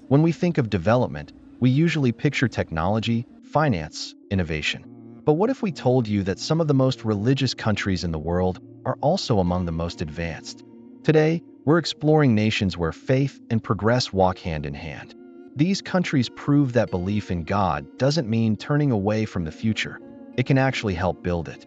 When we think of development, we usually picture technology, finance, innovation. But what if we told you that some of the most religious countries in the world are also among the most advanced? Today, we're exploring nations where faith and progress walk hand in hand. These countries prove that belief in God doesn't mean turning away from the future. It can actually help build it.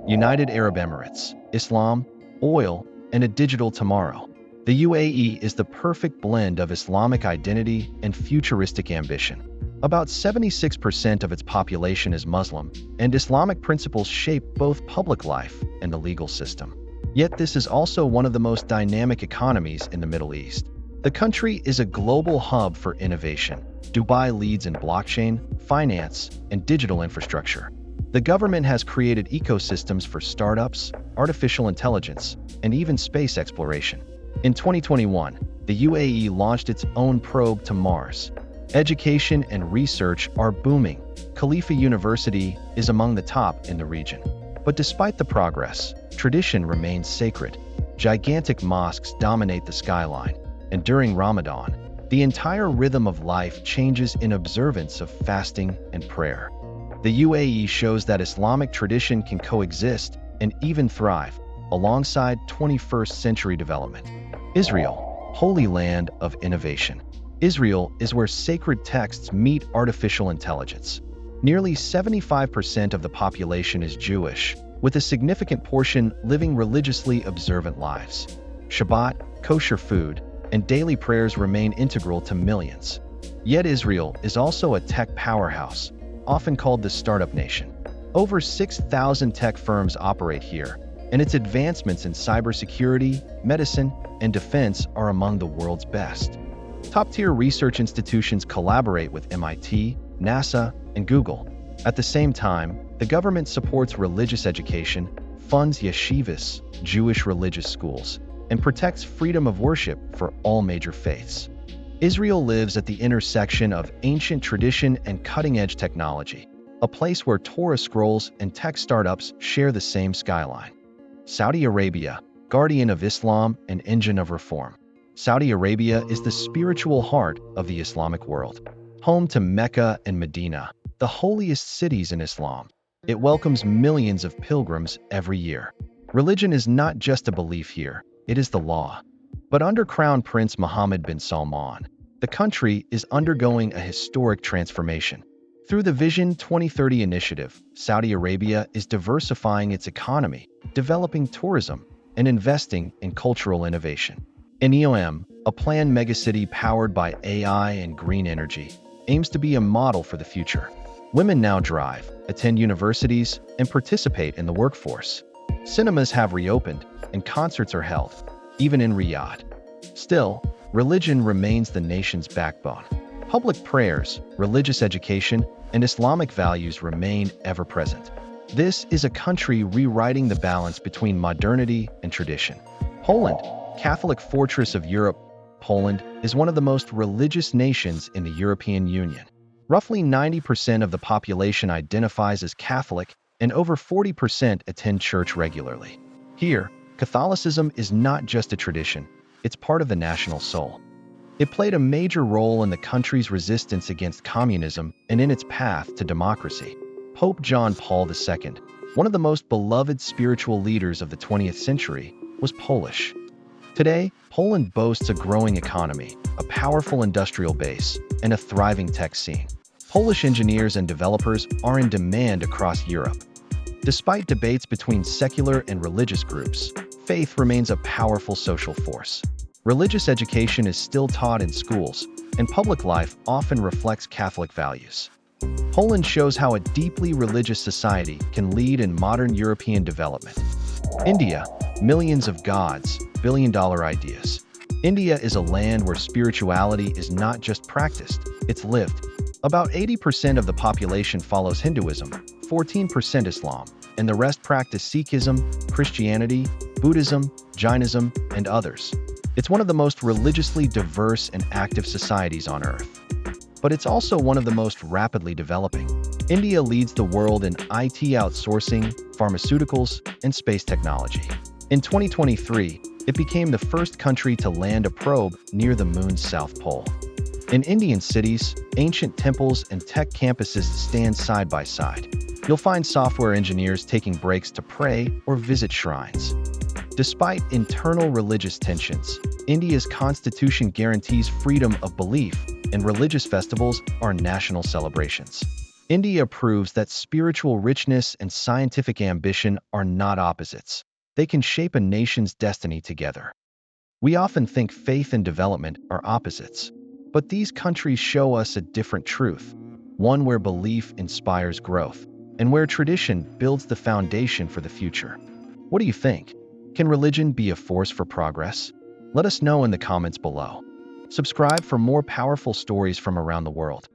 United Arab Emirates, Islam, oil, and a digital tomorrow. The UAE is the perfect blend of Islamic identity and futuristic ambition. About 76% of its population is Muslim, and Islamic principles shape both public life and the legal system. Yet this is also one of the most dynamic economies in the Middle East. The country is a global hub for innovation. Dubai leads in blockchain, finance, and digital infrastructure. The government has created ecosystems for startups, artificial intelligence, and even space exploration. In 2021, the UAE launched its own probe to Mars. Education and research are booming. Khalifa University is among the top in the region. But despite the progress, tradition remains sacred. Gigantic mosques dominate the skyline, and during Ramadan, the entire rhythm of life changes in observance of fasting and prayer. The UAE shows that Islamic tradition can coexist and even thrive alongside 21st century development. Israel, holy land of innovation. Israel is where sacred texts meet artificial intelligence. Nearly 75% of the population is Jewish, with a significant portion living religiously observant lives. Shabbat, kosher food, and daily prayers remain integral to millions. Yet Israel is also a tech powerhouse, often called the startup nation. Over 6,000 tech firms operate here, and its advancements in cybersecurity, medicine, and defense are among the world's best. Top-tier research institutions collaborate with MIT, NASA, and Google. At the same time, the government supports religious education, funds yeshivas, Jewish religious schools, and protects freedom of worship for all major faiths. Israel lives at the intersection of ancient tradition and cutting-edge technology, a place where Torah scrolls and tech startups share the same skyline. Saudi Arabia, guardian of Islam and engine of reform. Saudi Arabia is the spiritual heart of the Islamic world. Home to Mecca and Medina, the holiest cities in Islam, it welcomes millions of pilgrims every year. Religion is not just a belief here, it is the law. But under Crown Prince Mohammed bin Salman, the country is undergoing a historic transformation. Through the Vision 2030 initiative, Saudi Arabia is diversifying its economy, developing tourism, and investing in cultural innovation. NEOM, a planned megacity powered by AI and green energy, aims to be a model for the future. Women now drive, attend universities, and participate in the workforce. Cinemas have reopened, and concerts are held, even in Riyadh. Still, religion remains the nation's backbone. Public prayers, religious education, and Islamic values remain ever present. This is a country rewriting the balance between modernity and tradition. Poland, Catholic fortress of Europe, Poland is one of the most religious nations in the European Union. Roughly 90% of the population identifies as Catholic, and over 40% attend church regularly. Here, Catholicism is not just a tradition, it's part of the national soul. It played a major role in the country's resistance against communism and in its path to democracy. Pope John Paul II, one of the most beloved spiritual leaders of the 20th century, was Polish. Today, Poland boasts a growing economy, a powerful industrial base, and a thriving tech scene. Polish engineers and developers are in demand across Europe. Despite debates between secular and religious groups, faith remains a powerful social force. Religious education is still taught in schools, and public life often reflects Catholic values. Poland shows how a deeply religious society can lead in modern European development. India, millions of gods, billion-dollar ideas. India is a land where spirituality is not just practiced, it's lived. About 80% of the population follows Hinduism, 14% Islam, and the rest practice Sikhism, Christianity, Buddhism, Jainism, and others. It's one of the most religiously diverse and active societies on Earth. But it's also one of the most rapidly developing. India leads the world in IT outsourcing, pharmaceuticals, and space technology. In 2023, it became the first country to land a probe near the moon's south pole. In Indian cities, ancient temples and tech campuses stand side by side. You'll find software engineers taking breaks to pray or visit shrines. Despite internal religious tensions, India's constitution guarantees freedom of belief, and religious festivals are national celebrations. India proves that spiritual richness and scientific ambition are not opposites. They can shape a nation's destiny together. We often think faith and development are opposites, but these countries show us a different truth, one where belief inspires growth, and where tradition builds the foundation for the future. What do you think? Can religion be a force for progress? Let us know in the comments below. Subscribe for more powerful stories from around the world.